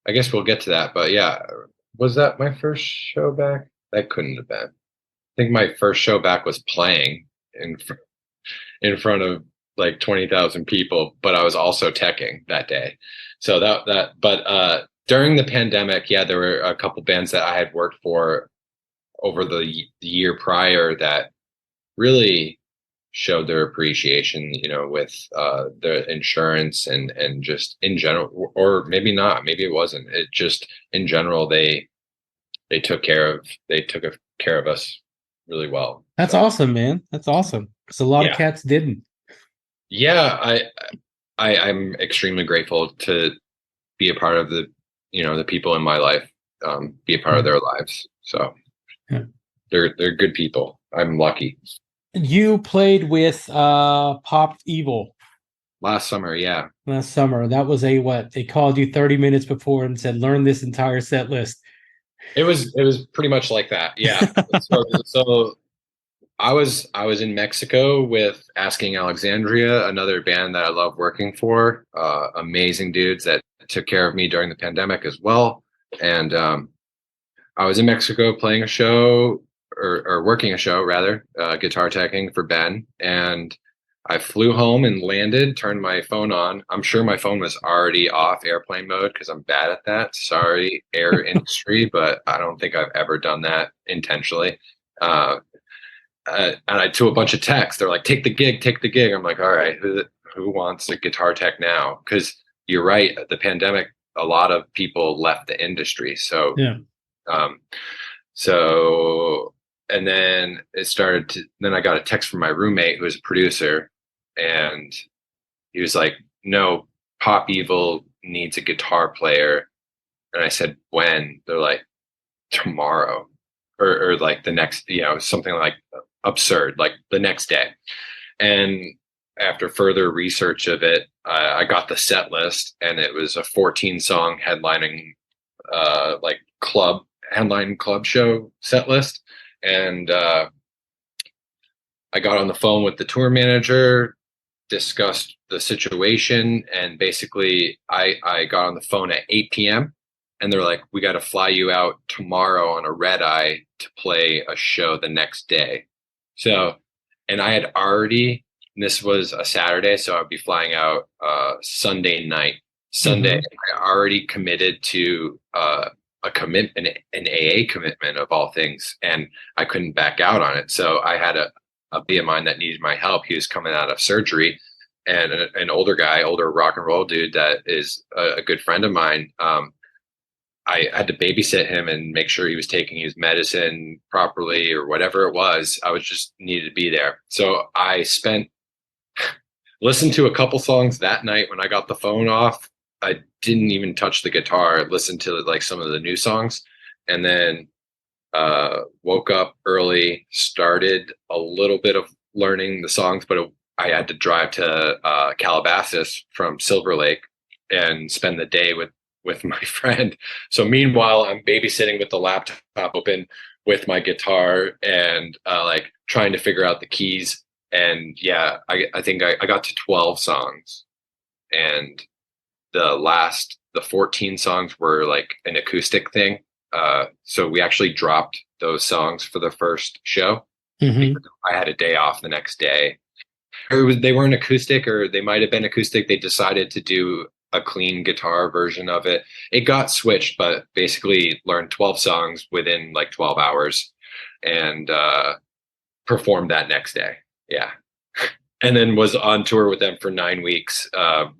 I guess we'll get to that. But yeah, was that my first show back? That couldn't have been. I think my first show back was playing in front of like 20,000 people, but I was also teching that day. So but during the pandemic, there were a couple bands that I had worked for over the year prior that really showed their appreciation, with the insurance and just in general, or maybe not, maybe it wasn't. It just in general they took care of us really well. That's awesome, man. That's awesome. Because a lot of cats didn't. Yeah, I'm extremely grateful to be a part of the people in my life, be a part of their lives. So they're good people. I'm lucky. You played with Pop Evil last summer. Yeah. Last summer. That was what? They called you 30 minutes before and said, learn this entire set list. It was pretty much like that. Yeah. so I was in Mexico with Asking Alexandria, another band that I love working for. Amazing dudes that took care of me during the pandemic as well. And I was in Mexico playing a show or working a show rather, guitar teching for Ben. And I flew home and landed, turned my phone on. I'm sure my phone was already off airplane mode because I'm bad at that. Sorry, air industry, but I don't think I've ever done that intentionally. And I to a bunch of texts. They're like, take the gig. I'm like, all right, who wants a guitar tech now? Because you're right, the pandemic, a lot of people left the industry. So, and then then I got a text from my roommate who was a producer, and he was like, no, Pop Evil needs a guitar player. And I said, when? They're like, tomorrow, or like the next, something like absurd, like the next day. And after further research of it, I got the set list, and it was a 14-song headlining, headline club show set list. And I got on the phone with the tour manager, discussed the situation, and basically I got on the phone at 8 p.m. and they're like, we got to fly you out tomorrow on a red eye to play a show the next day. So, and I had already, and this was a Saturday, so I'd be flying out Sunday night. Sunday, I already committed to a commitment, an AA commitment of all things, and I couldn't back out on it. So I had a buddy of mine that needed my help. He was coming out of surgery, and an older guy, older rock and roll dude that is a good friend of mine. I had to babysit him and make sure he was taking his medicine properly or whatever it was. I was just needed to be there. So I listened to a couple songs that night when I got the phone off. I didn't even touch the guitar. I listened to like some of the new songs, and then woke up early, started a little bit of learning the songs, but I had to drive to Calabasas from Silver Lake and spend the day with my friend. So meanwhile, I'm babysitting with the laptop open with my guitar and like trying to figure out the keys. And yeah, I think I got to 12 songs, and the 14 songs were like an acoustic thing. So we actually dropped those songs for the first show. I had a day off the next day. They weren't acoustic, or they might have been acoustic. They decided to do a clean guitar version of it. It got switched, but basically learned 12 songs within like 12 hours and performed that next day. Yeah. And then was on tour with them for 9 weeks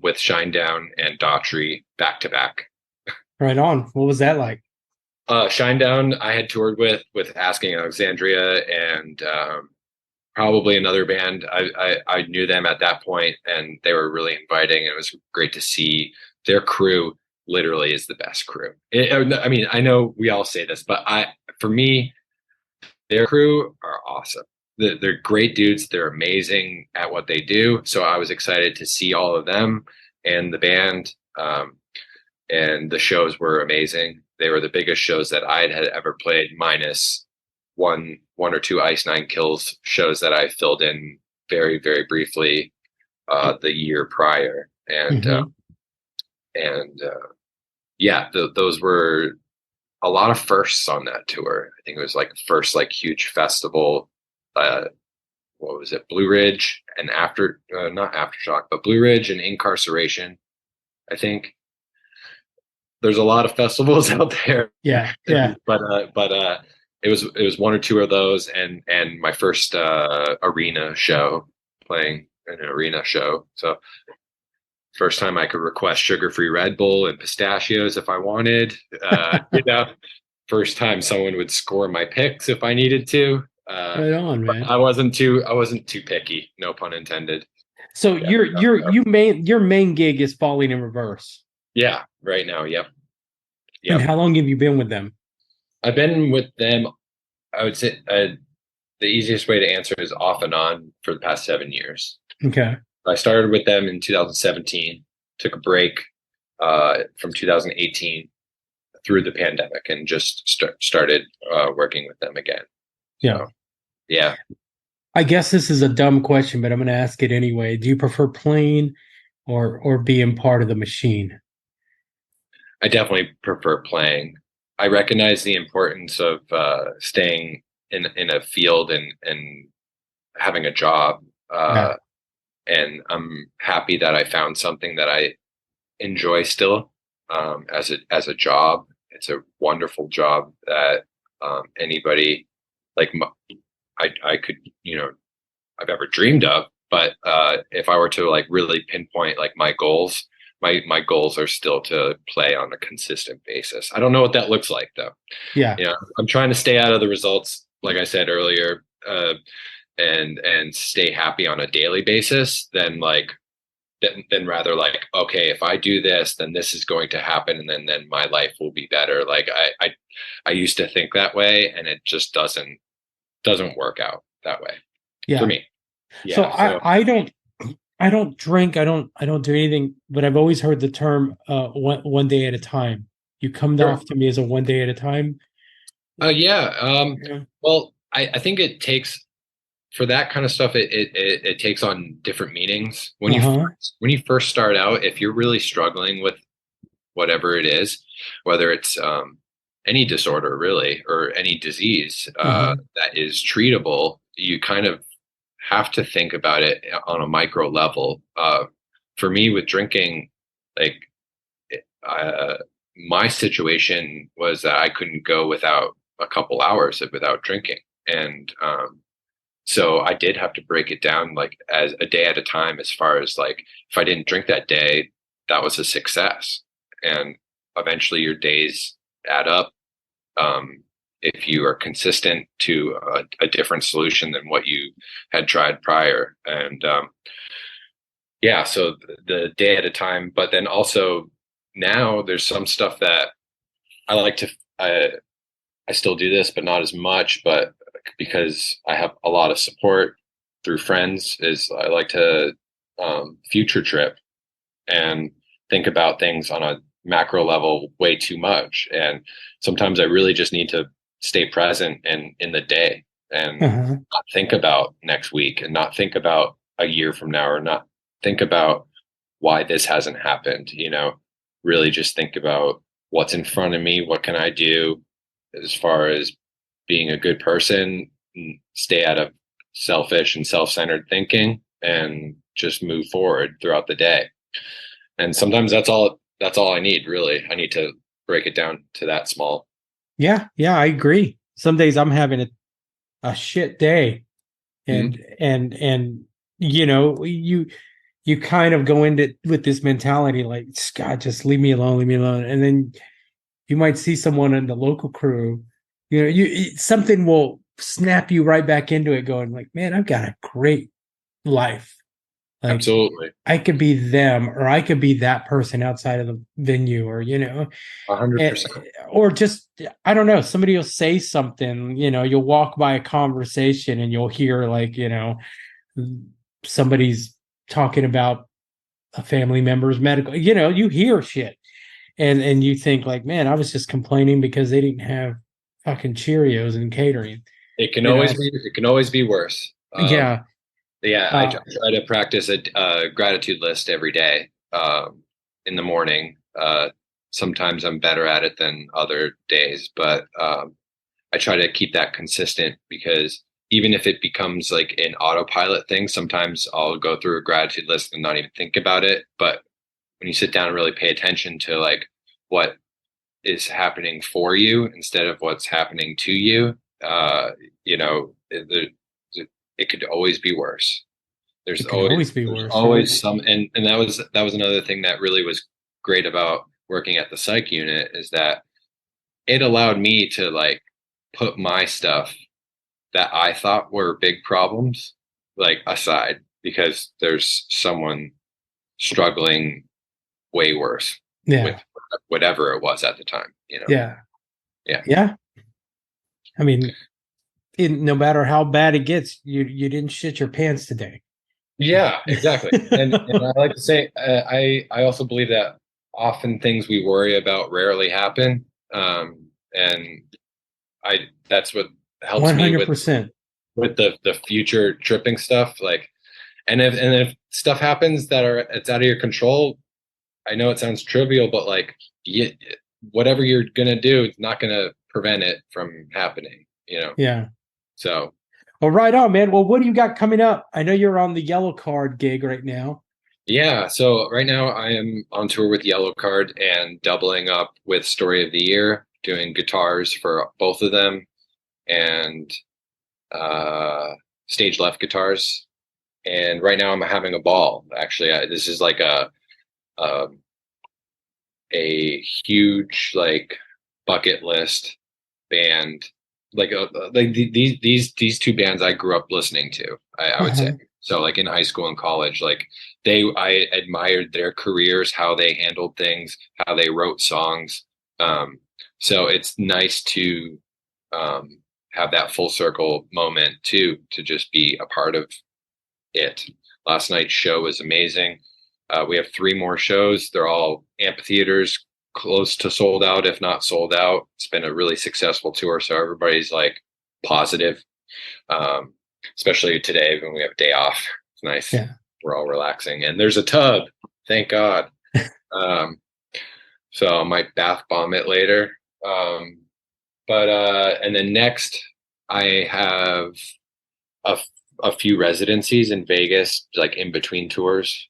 with Shinedown and Daughtry back to back. Right on. What was that like? Shinedown I had toured with Asking Alexandria and probably another band. I knew them at that point, and they were really inviting. It was great to see. Their crew literally is the best crew. I mean, I know we all say this, but for me, their crew are awesome. They're great dudes. They're amazing at what they do. So I was excited to see all of them and the band. And the shows were amazing. They were the biggest shows that I had ever played, minus one or two Ice Nine Kills shows that I filled in very, very briefly the year prior. And those were a lot of firsts on that tour. I think it was like first like huge festival. What was it? Blue Ridge and not Aftershock, but Blue Ridge and Incarceration. I think there's a lot of festivals out there. Yeah. But it was one or two of those, and my first arena show, playing an arena show. So first time I could request sugar-free Red Bull and pistachios if I wanted. First time someone would score my picks if I needed to. Right on, man. I wasn't too picky, no pun intended. So your main gig is Falling in Reverse. Yeah, right now. Yep. And how long have you been with them? I've been with them, I would say the easiest way to answer is off and on for the past 7 years. Okay. I started with them in 2017, took a break from 2018 through the pandemic, and just started working with them again. Yeah. So, yeah. I guess this is a dumb question, but I'm going to ask it anyway. Do you prefer playing or being part of the machine? I definitely prefer playing. I recognize the importance of staying in a field and having a job. And I'm happy that I found something that I enjoy still as a job. It's a wonderful job that anybody like I could, I've ever dreamed of. But if I were to like really pinpoint like my goals, my goals are still to play on a consistent basis. I don't know what that looks like though. Yeah. I'm trying to stay out of the results, like I said earlier, and stay happy on a daily basis than rather like, okay, if I do this, then this is going to happen, and then my life will be better. Like I used to think that way, and it just doesn't work out that way for me. Yeah, so I don't drink. I don't do anything, but I've always heard the term one day at a time. You come off to me as a one day at a time. Yeah. Well, I think it takes for that kind of stuff. It takes on different meanings Uh-huh. when you first start out. If you're really struggling with whatever it is, whether it's any disorder really or any disease Uh-huh. that is treatable, you kind of have to think about it on a micro level. For me, with drinking, like uh, my situation was that I couldn't go without a couple hours without drinking, and so I did have to break it down like as a day at a time. As far as like if I didn't drink that day, that was a success, and eventually your days add up. Um, if you are consistent to a different solution than what you had tried prior, and yeah, so the day at a time. But then also now there's some stuff that I like to. I still do this, but not as much. But because I have a lot of support through friends, is I like to future trip and think about things on a macro level way too much. And sometimes I really just need to stay present and in the day and Uh-huh. not think about next week and not think about a year from now or not think about why this hasn't happened, really just think about what's in front of me. What can I do as far as being a good person, stay out of selfish and self-centered thinking and just move forward throughout the day. And sometimes that's all I need, really. I need to break it down to that small. Yeah, yeah, I agree. Some days I'm having a shit day, Mhm. and you kind of go into with this mentality like, God, just leave me alone. And then you might see someone in the local crew, something will snap you right back into it, going like, man, I've got a great life. Like Absolutely. I could be them, or I could be that person outside of the venue, or 100%. or just I don't know. Somebody will say something. You'll walk by a conversation and you'll hear like somebody's talking about a family member's medical. You hear shit, and you think like, man, I was just complaining because they didn't have fucking Cheerios and catering. It can You always know, be worse. yeah. Yeah, I Uh, try to practice a gratitude list every day in the morning. Sometimes I'm better at it than other days, but I try to keep that consistent because even if it becomes like an autopilot thing, sometimes I'll go through a gratitude list and not even think about it. But when you sit down and really pay attention to like what is happening for you instead of what's happening to you, you know, it could always be worse. There's it could always always be there's worse, right? always some, and that was another thing that really was great about working at the psych unit is that it allowed me to like put my stuff that I thought were big problems like aside because there's someone struggling way worse with Yeah, whatever it was at the time. yeah, Yeah. yeah. I mean, no matter how bad it gets, you didn't shit your pants today. Yeah, exactly. And I like to say, I also believe that often things we worry about rarely happen. And that's what helps One me hundred with percent. the future tripping stuff. Like, and if stuff happens it's out of your control, I know it sounds trivial, but like, whatever you're gonna do, it's not gonna prevent it from happening. Yeah. So Well, right on, man. Well, what do you got coming up? I know you're on the Yellow Card gig right now. yeah, so right now I am on tour with Yellow Card and doubling up with Story of the Year, doing guitars for both of them and uh, stage left guitars. And right now I'm having a ball. Actually, this is like a a huge like bucket list band. Like these two bands I grew up listening to. I would say Uh-huh. so. Like in high school and college, like I admired their careers, how they handled things, how they wrote songs. Um, so it's nice to have that full circle moment too, to just be a part of it. Last night's show was amazing. We have three more shows. They're all amphitheaters, close to sold out, if not sold out. It's been a really successful tour, so everybody's like positive. Um, Especially today when we have a day off. It's nice. Yeah. We're all relaxing, and there's a tub. Thank God. So I might bath bomb it later. But and then next I have a, a few residencies in Vegas, like in between tours,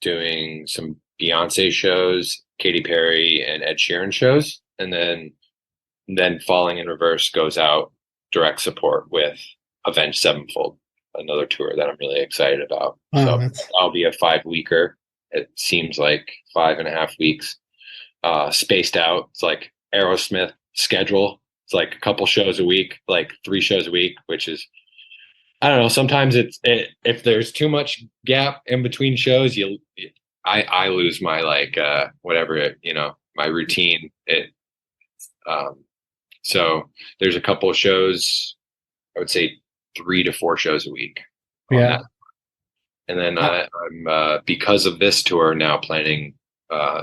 doing some Beyonce shows, Katy Perry and Ed Sheeran shows, and then Falling in Reverse goes out direct support with Avenged Sevenfold, another tour that I'm really excited about. Wow, So I'll be a 5-weeker. It seems like 5.5 weeks, spaced out. It's like Aerosmith schedule. It's like a couple shows a week, like 3 shows a week, which is, I don't know. Sometimes if there's too much gap in between shows, I lose my whatever my routine. So there's a couple of shows. I would say 3 to 4 shows a week on that. And then I'm because of this tour now planning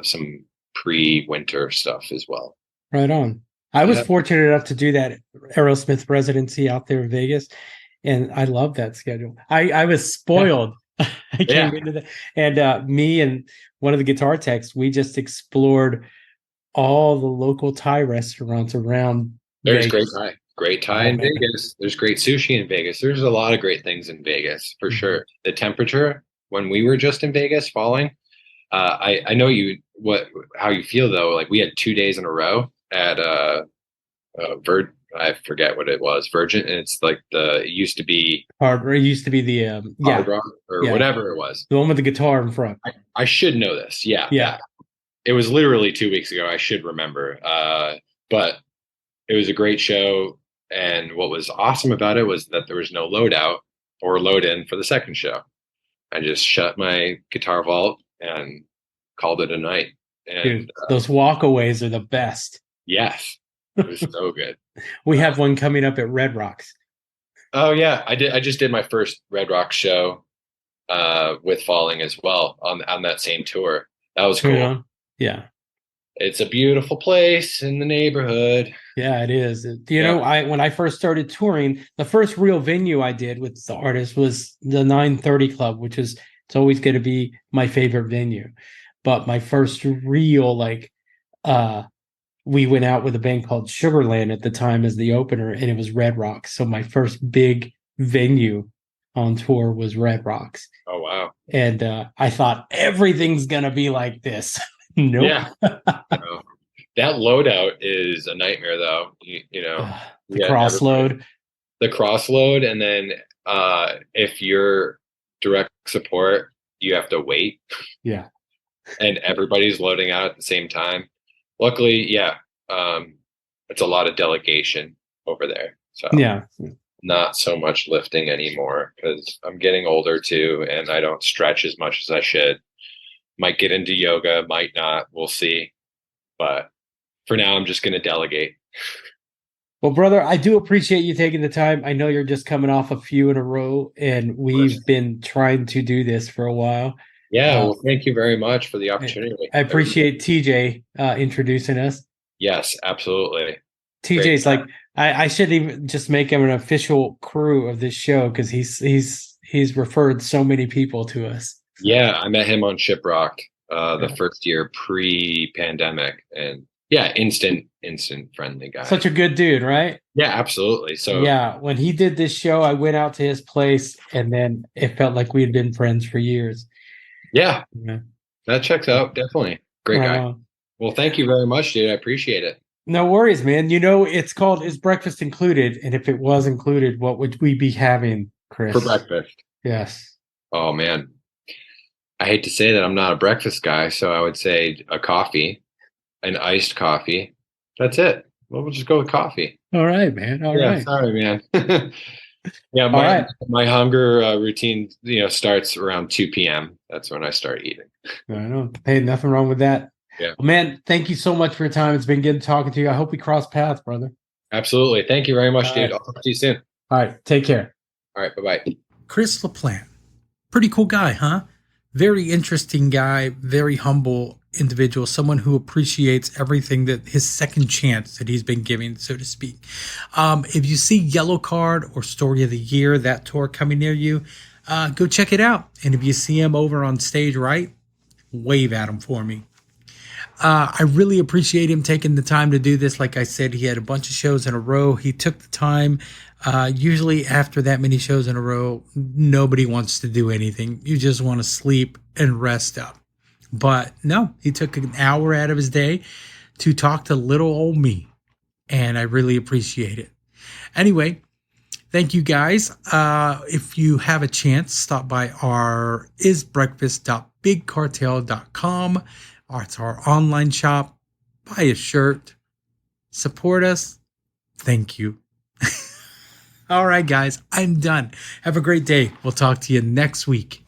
some pre-winter stuff as well. Right on. I was fortunate enough to do that Aerosmith residency out there in Vegas, and I love that schedule. I was spoiled. Yeah. I came into that, and me and one of the guitar techs, we just explored all the local Thai restaurants around There's Vegas. great Thai in Vegas. There's great sushi in Vegas. There's a lot of great things in Vegas for sure. The temperature when we were just in Vegas falling, I know how you feel though. Like we had 2 days in a row at I forget what it was, Virgin, and it's like it used to be Hard Rock or whatever it was, the one with the guitar in front. I should know this. Yeah. It was literally 2 weeks ago. I should remember. But it was a great show. And what was awesome about it was that there was no loadout or load in for the second show. I just shut my guitar vault and called it a night. And dude, those walkaways are the best. Yes. It was so good. We have one coming up at Red Rocks. Oh yeah. I just did my first Red Rocks show with Falling as well on that same tour. That was cool. Yeah. It's a beautiful place in the neighborhood. Yeah, it is. You know, when I first started touring, the first real venue I did with the artist was the 930 Club, which is, it's always going to be my favorite venue. But my first real, we went out with a band called Sugarland at the time as the opener, and it was Red Rocks. So my first big venue on tour was Red Rocks. Oh, wow. And I thought everything's going to be like this. Nope. Yeah. That loadout is a nightmare, though. The crossload. The crossload, and then if you're direct support, you have to wait. Yeah. And everybody's loading out at the same time. Luckily, it's a lot of delegation over there. So yeah, not so much lifting anymore because I'm getting older too, and I don't stretch as much as I should. Might get into yoga, might not. We'll see. But for now, I'm just going to delegate. Well, brother, I do appreciate you taking the time. I know you're just coming off a few in a row, and we've been trying to do this for a while. Yeah, well, thank you very much for the opportunity. I appreciate TJ introducing us. Yes, absolutely. TJ's like, I should even just make him an official crew of this show because he's referred so many people to us. Yeah, I met him on Shiprock the first year pre-pandemic, and instant friendly guy. Such a good dude, right? Yeah, absolutely. So when he did this show, I went out to his place, and then it felt like we had been friends for years. Yeah. That checks out. Definitely. Great guy. Well, thank you very much, dude. I appreciate it. No worries, man. It's called Is Breakfast Included? And if it was included, what would we be having, Chris? For breakfast. Yes. Oh, man. I hate to say that I'm not a breakfast guy, so I would say a coffee, an iced coffee. That's it. Well, we'll just go with coffee. All right, man. All right. Sorry, man. My hunger routine, starts around 2 p.m. That's when I start eating. I know. Hey, nothing wrong with that. Yeah. Well, man, thank you so much for your time. It's been good talking to you. I hope we cross paths, brother. Absolutely. Thank you very much, dude. I'll talk to you soon. All right. Take care. All right. Bye-bye. Chris LaPlante. Pretty cool guy, huh? Very interesting guy, very humble, individual, someone who appreciates everything, that his second chance that he's been giving, so to speak. If you see Yellow Card or Story of the Year, that tour coming near you, go check it out. And if you see him over on stage right, wave at him for me. I really appreciate him taking the time to do this. Like I said, he had a bunch of shows in a row. He took the time. Usually after that many shows in a row, nobody wants to do anything. You just want to sleep and rest up. But no, he took an hour out of his day to talk to little old me. And I really appreciate it. Anyway, thank you guys. If you have a chance, stop by our isbreakfast.bigcartel.com. It's our online shop. Buy a shirt. Support us. Thank you. All right, guys, I'm done. Have a great day. We'll talk to you next week.